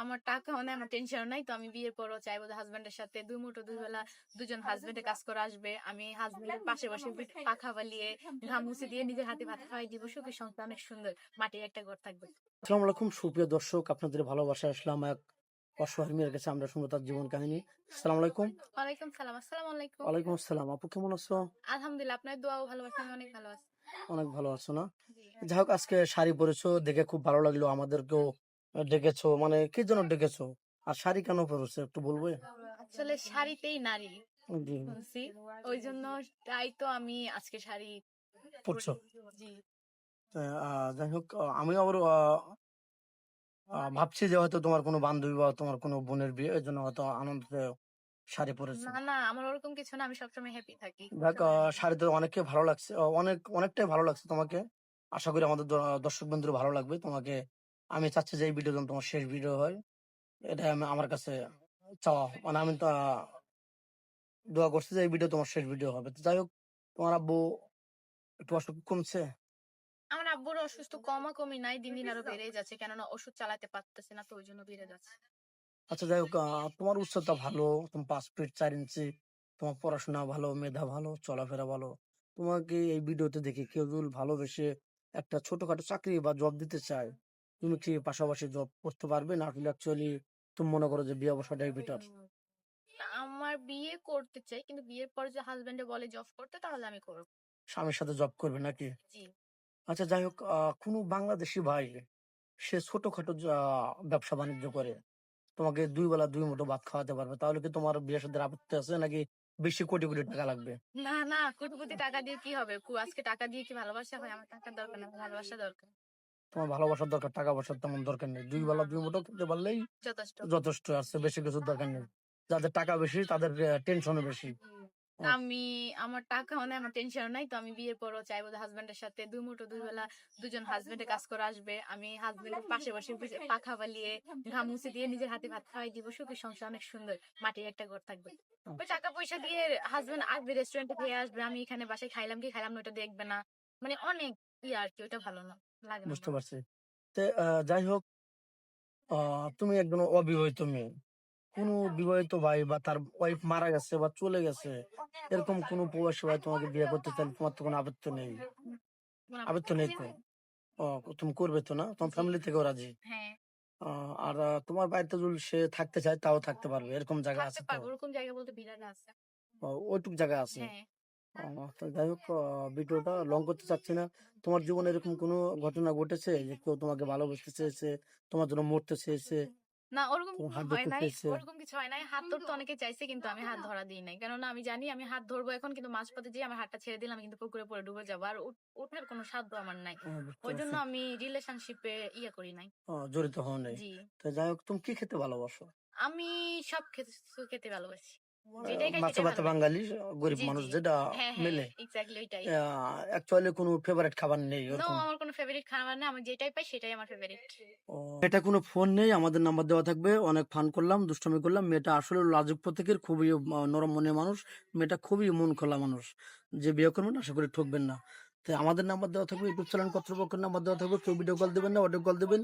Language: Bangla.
আমার টাকা মানে আমার টেনশন নাই। তো আমি বিয়ের পরও চাইবো যে হাসব্যান্ডের সাথে ২ মুঠো ২ বেলা দুজন হাসব্যান্ডে কাজ করে আসবে। আমি হাসব্যান্ডের পাশে বসে পাখা বালিয়ে, ঘাম মুছে দিয়ে নিজের হাতে ভাত খাওয়াই দিব। সুখী সংসার অনেক সুন্দর। মাটির একটা ঘর থাকবে। আসসালামু আলাইকুম সুপ্রিয় দর্শক, আপনাদের ভালোবাসায় আসলাম এক অসহায় মেয়ের কাছে। আমরা শুনবো তার জীবন কাহিনী। আসসালামু আলাইকুম। ওয়ালাইকুম সালাম। আসসালামু আলাইকুম। ওয়ালাইকুম আসসালাম। আপু কেমন আছো? আলহামদুলিল্লাহ, আপনার দোয়া ও ভালোবাসা আমি অনেক ভালো আছি। অনেক ভালো আছো না? জি। যাই হোক, আজকে শাড়ি পরেছো দেখে খুব ভালো লাগলো। আমাদেরকেও ডেকেছো, মানে কি জন্য ডেকেছো? আর শাড়ি কেন পরেছো একটু বলবে? আসলে শাড়িতেই নারী জি। শুনছি। ওই জন্য তাই তো আমি আজকে শাড়ি পরছো? জি। যাই হোক, আমি আবার ভাবছি যে হয়তো তোমার কোনো বান্ধবী বা তোমার কোনো বোনের বিয়ে, এই জন্য হয়তো আনন্দে শাড়ি পরেছো। না, আমার ওরকম কিছু না। আমি সবসময় হ্যাপি থাকি। দেখ, শাড়িতে অনেককে ভালো লাগছে, অনেকটাই ভালো লাগছে তোমাকে। আশা করি আমাদের দর্শক বন্ধুর ভালো লাগবে তোমাকে। আমি চাচ্ছি যে এই ভিডিও যেন তোমার শেষ ভিডিও হয়, এটা আমার কাছে চাওয়া। মানে আমি তো দোয়া করছি যে এই ভিডিও তোমার শেষ ভিডিও হবে। তো যাই হোক, তোমার আব্বু একটু অসুখ কমছে? আমার আব্বুর অসুস্থ কমাকমি নাই, দিন দিন আরো বেড়েই যাচ্ছে। কেননা ওষুধ চালাতে পারতেছে না, তো ওই জন্য বেড়ে যাচ্ছে। আচ্ছা, যাই হোক, তোমার উচ্চতা ভালো, তুমি 5 ফিট 4 ইঞ্চি, তোমার পড়াশোনা ভালো, মেধা ভালো, চলাফেরা ভালো। তোমাকে এই ভিডিওতে দেখে কেউ যদি ভালোবেসে একটা ছোটখাটো চাকরি বা জব দিতে চায়, তুমি কি পাশাপাশি জব করতে পারবে, না অ্যাকচুয়ালি তুমি মনে করো যে বিয়ে বসাটাই বেটার? আমার বিয়ে করতে চাই, কিন্তু বিয়ের পর যে হাজবেন্ডে বলে জব করতে, তাহলে আমি করব। স্বামীর সাথে জব করবে নাকি? জি। আচ্ছা, যাই হোক, কোনো বাংলাদেশি ভাই সে ছোটখাটো ব্যবসা বাণিজ্য করে তোমাকে 2 বেলা 2 মুঠো ভাত খাওয়াতে পারবে, তাহলে কি তোমার বিয়ের সাথে আপত্তি আছে, নাকি বেশি কোটি কোটি টাকা লাগবে? না, কোটি কোটি টাকা দিয়ে কি হবে? আজকে টাকা দিয়ে কি ভালোবাসা হয়? আমার টাকার দরকার না, আমার ভালোবাসা দরকার। তোমার ভালোবাসার দরকার, টাকা পয়সার তেমন দরকার নেই। 2 বেলা 2 মুঠো খেতে পারলেই যথেষ্ট। যথেষ্ট। আছে বেশি কিছুর দরকার নেই। যাদের টাকা বেশি তাদের টেনশনও বেশি। আহ, আমি আমার টাকা মানে আমার টেনশন নাই। তো আমি বিয়ের পরও চাইবো যে হাজবেন্ডের সাথে ২ মুঠো ২ বেলা দুজন হাসব্যান্ডে কাজ করে আসবে। আমি হাসব্যান্ডের পাশে বসে পাখা বালিয়ে, ঘাম মুছে দিয়ে নিজের হাতে ভাত খাওয়াই দিব। সুখী সংসার অনেক সুন্দর। মাটির একটা ঘর থাকবে। ওই টাকা পয়সা দিয়ে হাজবেন্ড আসবে, রেস্টুরেন্টে খেয়ে আসবে। আমি এখানে বাসায় খাইলাম কি খাইলাম না ওটা দেখবে না। মানে অনেক আর কি, ওটা ভালো না, লাগে না বুঝতে আমার। পারছি। তো যাই হোক, তুমি একজন অবিবাহিত মেয়ে, কোনো বিবাহিত ভাই বা তার ওয়াইফ মারা গেছে বা চলে গেছে, এরকম কোনো প্রবাসী ভাই তোমাকে বিয়ে করতে চাইলে তোমার তো কোনো আপত্তি নেই? তোমার আপত্তি নেই তো? ও, তুমি করবে তো না? তোমার জি। ফ্যামিলি থেকেও রাজি? হ্যাঁ, আর তোমার বাড়িতে যদি সে থাকতে চায় তাও থাকতে পারবে, এরকম জায়গা থাকতে আছে তো? পারবো। ওরকম জায়গা বলতে বিরাট আছে। ওইটুক জায়গা আছে? হ্যাঁ। তো যাই হোক, ভিডিওটা লং করতে চাচ্ছি না। তোমার জীবনে এরকম কোনো ঘটনা ঘটেছে যে কেউ তোমাকে ভালোবাসতে চেয়েছে, তোমার জন্য মরতে চেয়েছে, না, ওরকম তোমার কিছু হাত হয় ধরতে নাই। চেয়েছে? ওরকম কিছু হয় নাই। হাত ধরতে অনেকে চাইছে, কিন্তু আমি হাত ধরা দিই নাই। কেননা আমি জানি আমি হাত ধরবো এখন, কিন্তু মাঝপথে যেয়ে আমার হাতটা ছেড়ে দিলাম, আমি কিন্তু পুকুরে পড়ে ডুবে যাবো। আর ওঠার কোনো সাধ্য আমার নাই। বুঝতে ওই জন্য পারছি। আমি রিলেশনশিপে করি নাই। জড়িত হওয়া নেই। জি। তো যাই হোক, তুমি কি খেতে ভালোবাসো? আমি সব কিছু খেতে ভালোবাসি। যেটাই খাই মাছে সেটাই ভাতে ভালোবাসি। বাঙালি, গরিব জি, মানুষ জি। যেটা হ্যাঁ, মেলে। এক্সাক্টলি ওইটাই। অ্যাকচুয়ালি কোনো ফেভারিট খাবার নেই নো, ওরকম? আমার কোনো ফেভারিট খাবার না। আমি যেটাই পাই সেটাই আমার ফেভারিট। ও, এটা কোনো ফোন নেই, আমাদের নাম্বার দেওয়া থাকবে। অনেক ফান করলাম, দুষ্টামি করলাম। মেয়েটা আসলে লাজুক প্রকৃতির, খুবই নরম মনের মানুষ। মেয়েটা খুবই মন খোলা মানুষ। যে বিয়ে করবেন আশা করি ঠকবেন না। তো আমাদের নাম্বার দেওয়া থাকবে, ইউটিউব চ্যানেল কর্তৃপক্ষের নাম্বার দেওয়া থাকবে। কেউ ভিডিও কল দিবেন না, অডিও কল দিবেন।